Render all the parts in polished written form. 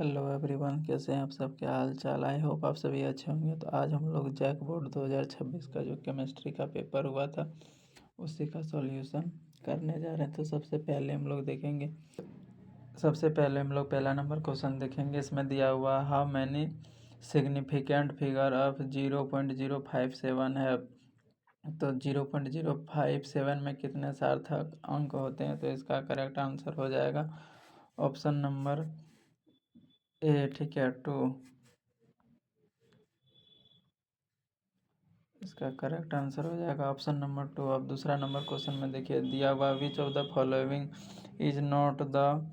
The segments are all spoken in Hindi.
हेलो एवरीवन, कैसे हैं आप सब? क्या हाल चाल? आई होप आप सभी अच्छे होंगे। तो आज हम लोग जैक बोर्ड 2026 का जो केमिस्ट्री का पेपर हुआ था उसी का सॉल्यूशन करने जा रहे हैं। तो सबसे पहले हम लोग पहला नंबर क्वेश्चन देखेंगे। इसमें दिया हुआ how many significant figure of 0.057 है। तो 0.057 में कितने सार्थक अंक होते हैं? तो इसका करेक्ट आंसर हो जाएगा ऑप्शन नंबर ए, ठीक है, 2। इसका करेक्ट आंसर हो जाएगा ऑप्शन नंबर 2। अब दूसरा नंबर क्वेश्चन में देखिए, दिया हुआ which of the following is not the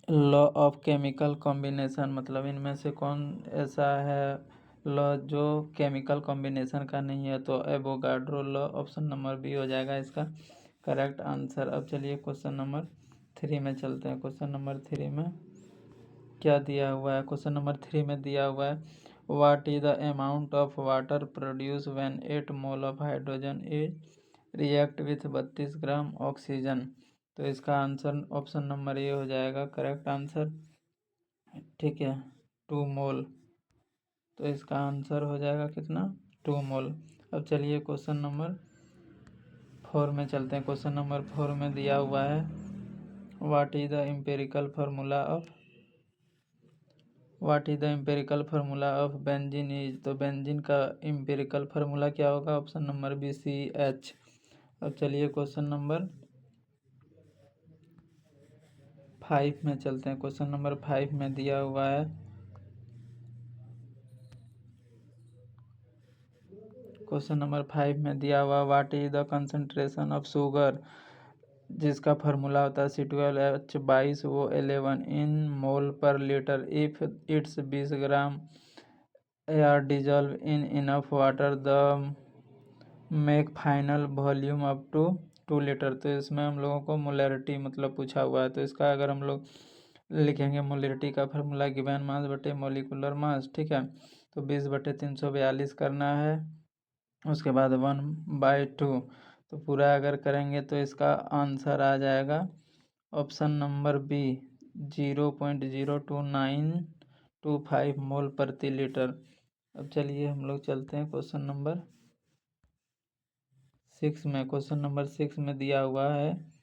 law of chemical combination, मतलब इनमें से कौन ऐसा है लॉ जो केमिकल कॉम्बिनेशन का नहीं है? तो Avogadro law, option number B हो जाएगा इसका करेक्ट आंसर। अब चलिए क्वेश्चन नंबर 3 में चलते हैं। क्वेश्चन नंबर 3 में क्या दिया हुआ है? क्वेश्चन नंबर 3 में दिया हुआ है what is the amount of water produce when 8 mole of hydrogen is react with 32 gram oxygen. तो इसका आंसर ऑप्शन नंबर ए हो जाएगा करेक्ट आंसर, ठीक है, 2 मोल। तो इसका आंसर हो जाएगा कितना? 2 मोल। अब चलिए क्वेश्चन नंबर 4 में चलते हैं। क्वेश्चन नंबर 4 में दिया हुआ है what is the empirical formula of benzene is. तो बेंजीन का एम्पिरिकल फार्मूला क्या होगा? Option number B, CH। अब चलिए क्वेश्चन नंबर 5 में चलते हैं। क्वेश्चन नंबर 5 में दिया हुआ है what is the concentration of sugar, जिसका फार्मूला होता है C12H22 वो 11 in mole per litre if it's 20 gram are dissolve in enough water the make final volume up to 2 litre. तो इसमें हम लोगों को मोलरिटी मतलब पूछा हुआ है। तो इसका अगर हम लोग लिखेंगे मोलरिटी का फार्मूला गिवन मास बटे मोलिकुलर मास, ठीक है। तो 20/342 करना है, उसके बाद 1/2। तो पूरा अगर करेंगे तो इसका आंसर आ जाएगा ऑप्शन नंबर बी, 0.02925 मोल प्रति लीटर। अब चलिए हम लोग चलते हैं क्वेश्चन नंबर 6 में। क्वेश्चन नंबर 6 में दिया हुआ है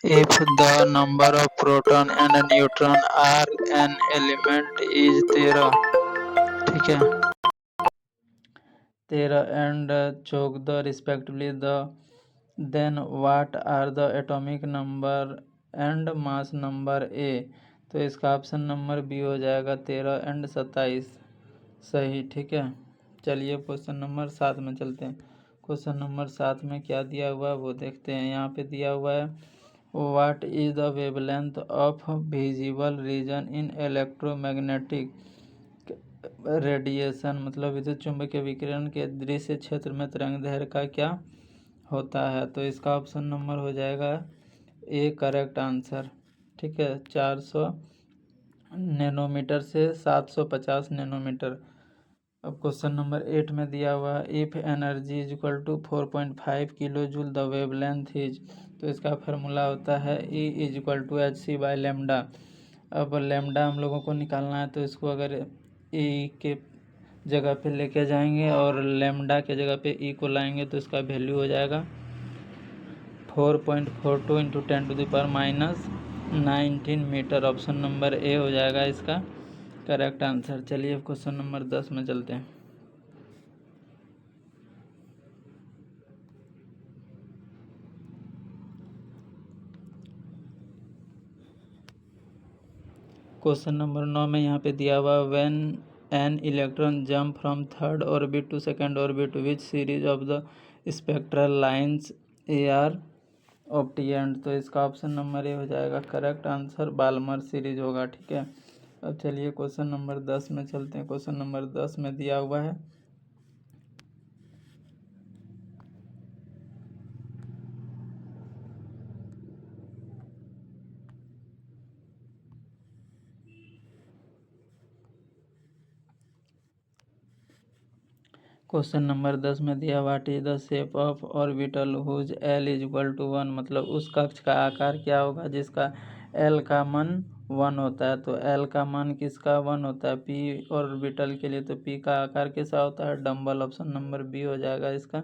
if the number of proton and neutron are an element is 13, ठीक है, 13 and 14 respectively, then what are the atomic number and mass number A? तो इसका ऑप्शन नंबर बी हो जाएगा 13 एंड 27 सही, ठीक है। चलिए क्वेश्चन नंबर 7 में चलते हैं। क्वेश्चन नंबर 7 में क्या दिया हुआ है वो देखते हैं। यहाँ पे दिया हुआ है what is the wavelength of visible region in electromagnetic radiation, मतलब विद्युत चुंबकीय विकिरण के दृश्य क्षेत्र में तरंग दैर्घ्य का क्या होता है? तो इसका ऑप्शन नंबर हो जाएगा ए करेक्ट आंसर, ठीक है, 400 नैनोमीटर से 750 नैनोमीटर। अब क्वेश्चन नंबर 8 में दिया हुआ है if energy is equal to 4.5 kilo joule the wavelength is. तो इसका फार्मूला होता है E इज इक्वल टू hc/लैम्डा। अब लैम्डा हम लोगों को निकालना है, तो इसको अगर E के जगह पे लेके जाएंगे और लैम्डा के जगह पे E को लाएंगे तो इसका वैल्यू हो जाएगा 4.42 into 10⁻19 metre. Option number A हो जाएगा इसका करेक्ट आंसर। चलिए अब क्वेश्चन नंबर 10 में चलते हैं। क्वेश्चन नंबर 9 में यहाँ पे दिया हुआ when an electron jump from third orbit to second orbit which series of the spectral lines are obtained. तो इसका ऑप्शन नंबर ए हो जाएगा करेक्ट आंसर, बाल्मर सीरीज होगा, ठीक है। अब चलिए क्वेश्चन नंबर 10 में चलते हैं। क्वेश्चन नंबर 10 में दिया हुआ है क्वेश्चन नंबर 10 में दिया what is the shape of orbital whose l is equal to 1, मतलब उस कक्ष का आकार क्या होगा जिसका एल का मान 1 होता है। तो एल का मान किसका 1 होता है, पी ऑर्बिटल के लिए। तो पी का आकार कैसा होता है, डम्बल। ऑप्शन नंबर बी हो जाएगा इसका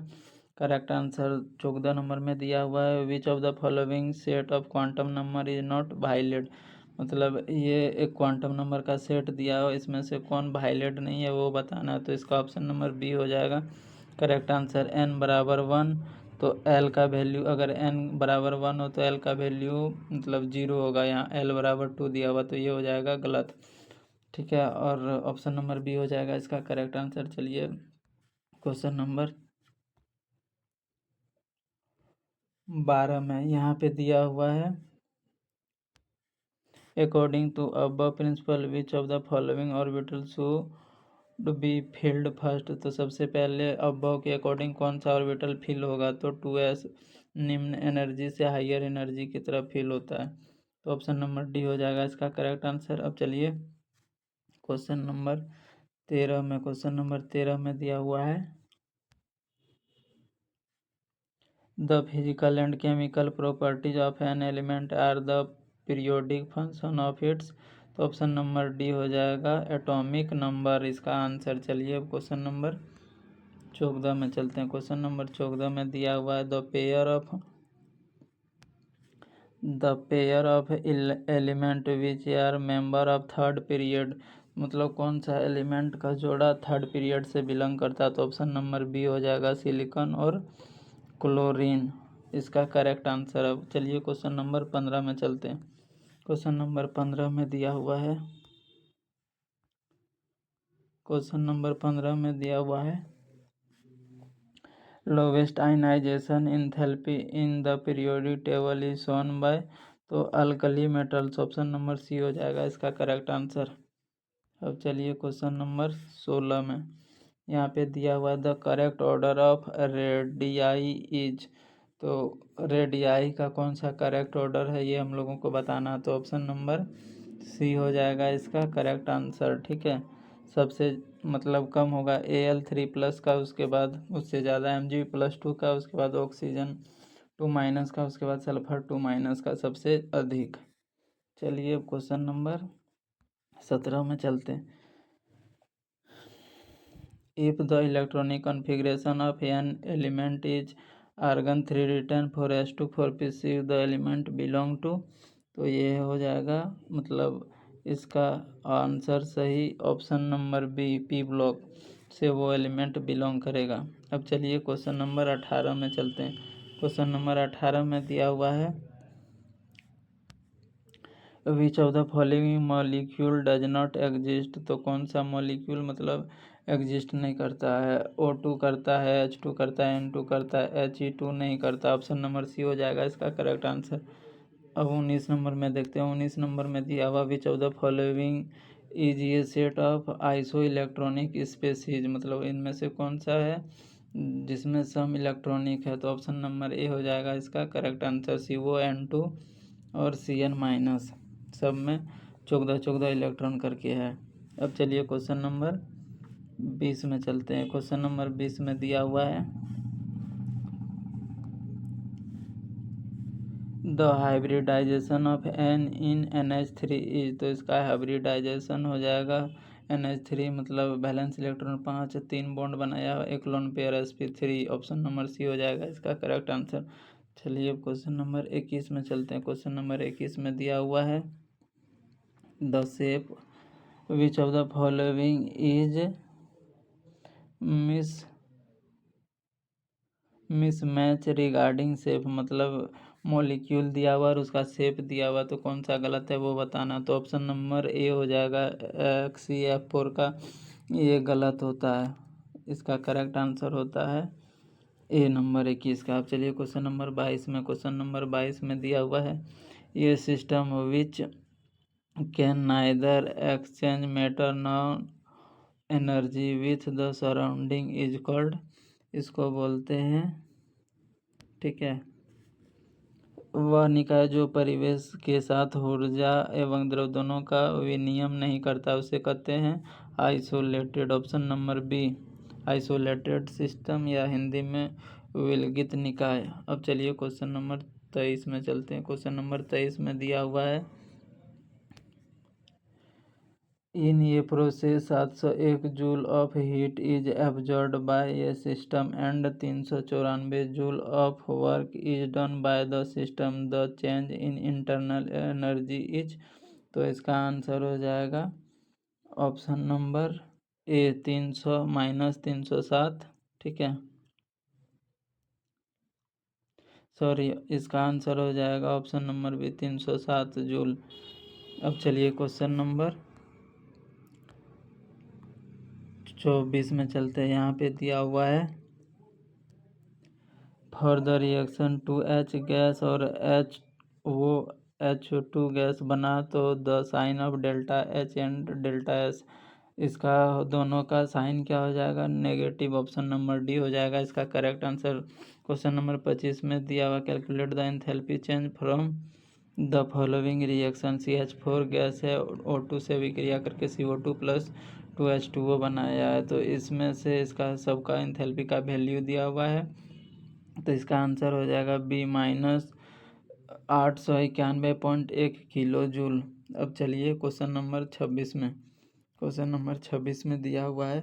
करेक्ट आंसर। 14 नंबर में दिया हुआ है which of the following set of quantum number is not violate, मतलब ये एक क्वांटम नंबर का सेट दिया हो, इसमें से कौन वायलेट नहीं है वो बताना है। तो इसका ऑप्शन नंबर बी हो जाएगा करेक्ट आंसर। n बराबर 1 तो l का वैल्यू, अगर n बराबर 1 हो तो l का वैल्यू मतलब 0 होगा। यहाँ l बराबर 2 दिया हुआ तो ये हो जाएगा गलत, ठीक है। और ऑप्शन नंबर बी हो जाएगा इसका करेक्ट आंसर। चलिए क्वेश्चन नंबर 12 में यहाँ पे दिया हुआ है according to above principle which of the following orbital should be filled first. तो सबसे पहले above के अकॉर्डिंग कौन सा ऑर्बिटल फिल होगा, तो 2s निम्न एनर्जी से हायर एनर्जी की तरफ फिल होता है। तो ऑप्शन नंबर डी हो जाएगा इसका करेक्ट आंसर। अब चलिए क्वेश्चन नंबर 13 में, क्वेश्चन नंबर 13 में दिया हुआ है the physical and chemical properties of an element are the periodic function of its. तो ऑप्शन नंबर डी हो जाएगा एटॉमिक नंबर इसका आंसर। चलिए अब क्वेश्चन नंबर 14 में चलते हैं। क्वेश्चन नंबर 14 में दिया हुआ है the pair of element which are member of third period, मतलब कौन सा एलिमेंट का जोड़ा थर्ड पीरियड से बिलोंग करता है। तो ऑप्शन नंबर बी हो जाएगा सिलिकॉन और क्लोरीन इसका करेक्ट आंसर। अब चलिए क्वेश्चन नंबर 15 में चलते हैं। क्वेश्चन नंबर 15 में दिया हुआ है lowest ionisation enthalpy in the periodic table is shown by, तो alkali metals. Option number C हो जाएगा इसका करेक्ट आंसर। अब चलिए क्वेश्चन नंबर 16 में यहाँ पे दिया हुआ the correct order of radii is, तो रेडियाई का कौन सा करेक्ट ऑर्डर है ये हम लोगों को बताना। तो ऑप्शन नंबर सी हो जाएगा इसका करेक्ट आंसर, ठीक है। सबसे मतलब कम होगा Al3+ का, उसके बाद उससे ज़्यादा Mg+2 का, उसके बाद ऑक्सीजन 2- का, उसके बाद सल्फर 2- का, सबसे अधिक। चलिए क्वेश्चन नंबर 17 में चलते हैं। If the electronic configuration of an element is argon 3 4s2 4p6 the element belong to, तो ये हो जाएगा मतलब इसका आंसर सही option number B P block से वो एलिमेंट बिलोंग करेगा। अब चलिए क्वेश्चन नंबर 18 में चलते हैं। क्वेश्चन नंबर 18 में दिया हुआ है which of the following molecule does not exist, तो कौन सा मॉलिक्यूल मतलब एग्जिस्ट नहीं करता है। O2 करता है, H2 करता है, N2 करता है, He2 नहीं करता। ऑप्शन नंबर सी हो जाएगा इसका करेक्ट आंसर। अब 19 नंबर में देखते हैं। 19 नंबर में दिया हुआ which of the following is ये set of isoelectronic species, मतलब इनमें से कौन सा है जिसमें सम इलेक्ट्रॉनिक है। तो ऑप्शन नंबर ए हो जाएगा इसका करेक्ट आंसर। CO N2 और Cn- सब में 14 इलेक्ट्रॉन करके है। अब चलिए क्वेश्चन नंबर 20 में चलते हैं। क्वेश्चन नंबर 20 में दिया हुआ है the hybridization of N in NH3 is, तो इसका हाइब्रिडाइजेशन हो जाएगा NH3 मतलब बैलेंस इलेक्ट्रॉन 5 3 बॉन्ड बनाया एक lone pair sp3। Option number C हो जाएगा इसका करेक्ट आंसर। चलिए अब क्वेश्चन नंबर 21 में चलते हैं। क्वेश्चन नंबर 21 में दिया हुआ है the shape which of the following is mismatch regarding shape, मतलब मॉलिक्यूल दिया हुआ और उसका शेप दिया हुआ तो कौन सा गलत है वो बताना। तो ऑप्शन नंबर ए हो जाएगा CF4 का, ये गलत होता है। इसका करेक्ट आंसर होता है ए नंबर 21 का। आप चलिए क्वेश्चन नंबर 22 में। क्वेश्चन नंबर 22 में दिया हुआ है ये system which can neither exchange matter non energy with the surrounding is called, इसको बोलते हैं, ठीक है, वह निकाय जो परिवेश के साथ ऊर्जा एवं द्रव दोनों का विनिमय नहीं करता उसे कहते हैं isolated. Option number be isolated system या हिंदी में विलगित निकाय। अब चलिए क्वेश्चन नंबर 23 में चलते हैं। क्वेश्चन नंबर 23 में दिया हुआ है इन ये process 701 joule of heat is absorbed bye A system and 394 joule of work is done by the system, the change in internal energy is. तो इसका आंसर हो जाएगा ऑप्शन नंबर ए 300 माइनस 307। ठीक है, सॉरी, इसका आंसर हो जाएगा ऑप्शन नंबर बी 307 जूल। अब चलिए क्वेश्चन नंबर 24 में चलते हैं। यहाँ पे दिया हुआ है for the reaction two H gas और H2 गैस बना तो the sign of delta H and delta S, इसका दोनों का साइन क्या हो जाएगा? नेगेटिव। ऑप्शन नंबर डी हो जाएगा इसका करेक्ट आंसर। क्वेश्चन नंबर 25 में दिया हुआ calculate the enthalpy change from the following reaction. CH4 gas है, O2 से विक्रिया करके CO2 प्लस 2H2O बनाया है। तो इसमें से इसका सबका एंथैल्पी का वैल्यू दिया हुआ है, तो इसका आंसर हो जाएगा बी माइनस 891.1 किलो जूल। अब चलिए क्वेश्चन नंबर 26 में। क्वेश्चन नंबर 26 में दिया हुआ है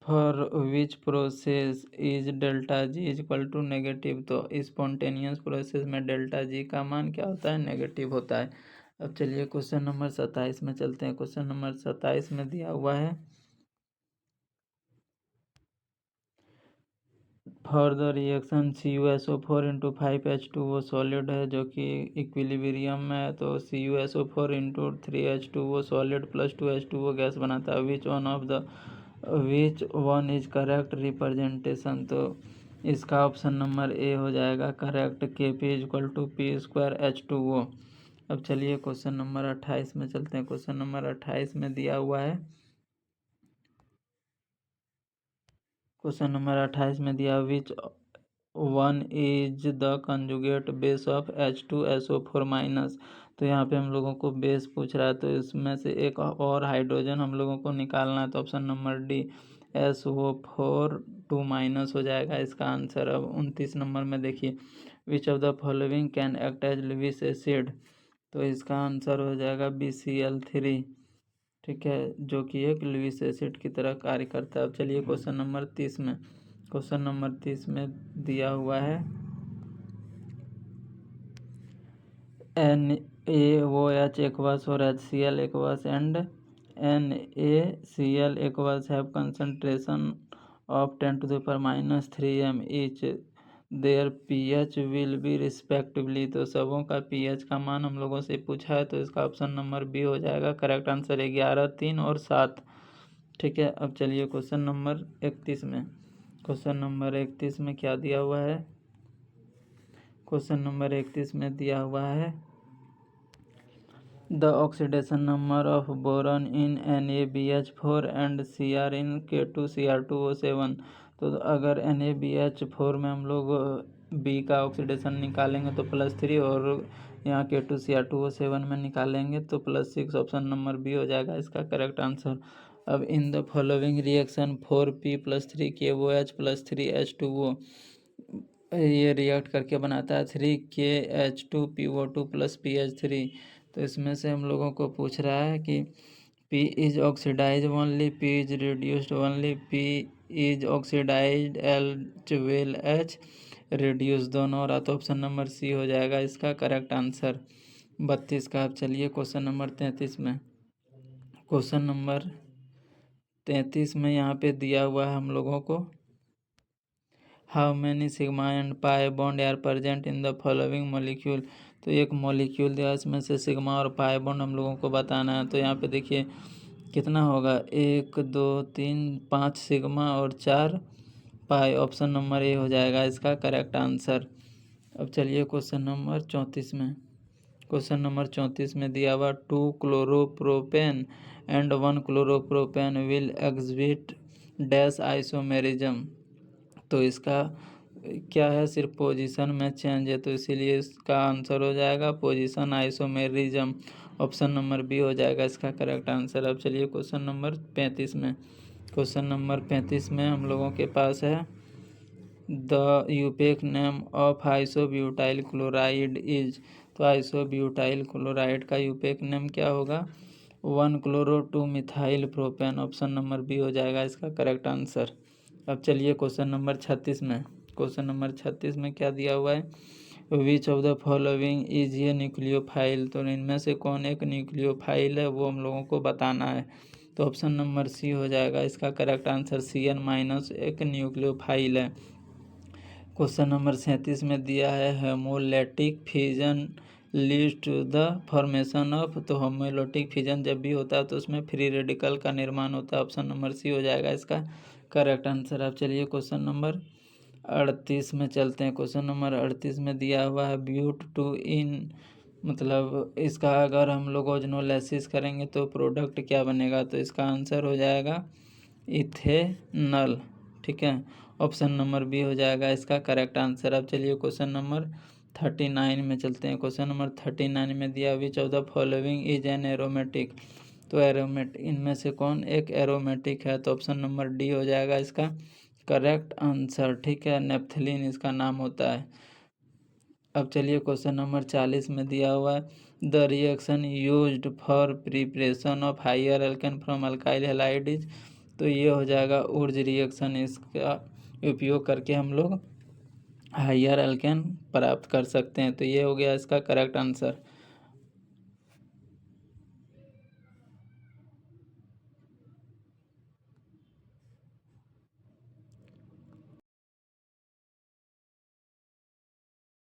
for which process is delta G is equal to negative. तो स्पॉन्टेनियस प्रोसेस में डेल्टा जी का मान क्या होता है? नेगेटिव होता है। अब चलिए क्वेश्चन नंबर 27 में चलते हैं। क्वेश्चन नंबर 27 में दिया हुआ है for the reaction CuSO4 into 5H2O solid है जो कि इक्विलिब्रियम में है, तो CuSO4 into 3H2O solid plus 2H2O gas बनाता है। Which one is correct representation. तो इसका ऑप्शन नंबर ए हो जाएगा correct, Kp is equal to P2H2O। अब चलिए क्वेश्चन नंबर 28 में चलते हैं। क्वेश्चन नंबर 28 में दिया हुआ है क्वेश्चन नंबर 28 में दिया विच one is the conjugate base of H2SO4 minus. तो यहाँ पे हम लोगों को बेस पूछ रहा है, तो इसमें से एक और हाइड्रोजन हम लोगों को निकालना है। तो option number D SO4 2 minus हो जाएगा इसका आंसर। अब 29 नंबर में देखिए which of the following can act as Lewis acid. तो इसका आंसर हो जाएगा BCl3। ठीक है, जो कि एक लुईस एसिड की तरह कार्य करता है। अब चलिए क्वेश्चन नंबर 30 में। क्वेश्चन नंबर 30 में दिया हुआ है NaOH एक्वस और HCl aqueous and NaCl aqueous have concentration of 10⁻³ m each, their pH will be respectively. तो सबों का pH का मान हम लोगों से पूछा है, तो इसका ऑप्शन नंबर बी हो जाएगा करेक्ट आंसर 11, 3 और 7। ठीक है, अब चलिए क्वेश्चन नंबर 31 में। क्वेश्चन नंबर 31 में क्या दिया हुआ है? क्वेश्चन नंबर 31 में दिया हुआ है the oxidation number of boron in NaBH4 and Cr in K2Cr2O7। तो अगर NaBH4 में हम लोग बी का ऑक्सीडेशन निकालेंगे तो +3, और यहाँ K2Cr2O7 में निकालेंगे तो +6। ऑप्शन नंबर बी हो जाएगा इसका करेक्ट आंसर। अब इन the following reaction 4P + 3KOH + 3H2O ये रिएक्ट करके बनाता है 3KH2PO2 + PH3। तो इसमें से हम लोगों को पूछ रहा है कि P is oxidize only, P is reduced only, P is oxidize H reduce दोनों, और तो ऑप्शन नंबर सी हो जाएगा इसका करेक्ट आंसर 32 का। अब चलिए क्वेश्चन नंबर 33 में। क्वेश्चन नंबर 33 में यहाँ पे दिया हुआ है हम लोगों को how many sigma and pi bond are present in the following molecule. तो एक मॉलिक्यूल दिया, इसमें से सिग्मा और पाई बॉन्ड हम लोगों को बताना है। तो यहाँ पे देखिए कितना होगा, 1 2 3 5 सिग्मा और 4 पाई। ऑप्शन नंबर ए हो जाएगा इसका करेक्ट आंसर। अब चलिए क्वेश्चन नंबर 34 में। क्वेश्चन नंबर 34 में दिया हुआ 2 chloropropane and 1 chloropropane will exhibit dash isomerism. तो इसका क्या है, सिर्फ पोजीशन में चेंज है, तो इसीलिए इसका आंसर हो जाएगा position isomerism. Option number B हो जाएगा इसका करेक्ट आंसर। अब चलिए क्वेश्चन नंबर 35 में। क्वेश्चन नंबर 35 में हम लोगों के पास है the IUPAC name of isobutyl chloride is. तो आइसोब्यूटाइल क्लोराइड का यूपेक नेम क्या होगा, 1-क्लोरो-2-मिथाइल प्रोपेन। ऑप्शन नंबर बी हो जाएगा इसका करेक्ट आंसर। अब चलिए क्वेश्चन नंबर 36 में। क्वेश्चन नंबर 36 में क्या दिया हुआ है, which of the following is a nucleophile. तो इनमें से कौन एक न्यूक्लियोफाइल है वो हम लोगों को बताना है। तो ऑप्शन नंबर सी हो जाएगा इसका करेक्ट आंसर। CN- एक न्यूक्लियोफाइल है। क्वेश्चन नंबर 37 में दिया है homolytic fission leads to the formation of. तो होमोलैटिक फिजन जब भी होता है तो उसमें फ्री रेडिकल का निर्माण होता है। ऑप्शन नंबर सी हो जाएगा इसका करेक्ट आंसर। अब चलिए क्वेश्चन नंबर 38 में चलते हैं। क्वेश्चन नंबर 38 में दिया हुआ है ब्यूट टू इन, मतलब इसका अगर हम लोग ओजोनोलाइसिस करेंगे तो प्रोडक्ट क्या बनेगा। तो इसका आंसर हो जाएगा इथेनॉल। ठीक है, ऑप्शन नंबर बी हो जाएगा इसका करेक्ट आंसर। अब चलिए क्वेश्चन नंबर 39 में चलते हैं। क्वेश्चन नंबर 39 में दिया विच of the following is an aromatic. तो एरोमेटिक इनमें से कौन एक एरोमेटिक है। तो ऑप्शन नंबर डी हो जाएगा इसका करेक्ट आंसर। ठीक है, नेप्थलीन इसका नाम होता है। अब चलिए क्वेश्चन नंबर 40 में दिया हुआ है the reaction used for preparation of higher alkane from alkyl halide. तो ये हो जाएगा उर्ज रिएक्शन। इसका उपयोग करके हम लोग हायर एल्केन प्राप्त कर सकते हैं। तो ये हो गया इसका करेक्ट आंसर।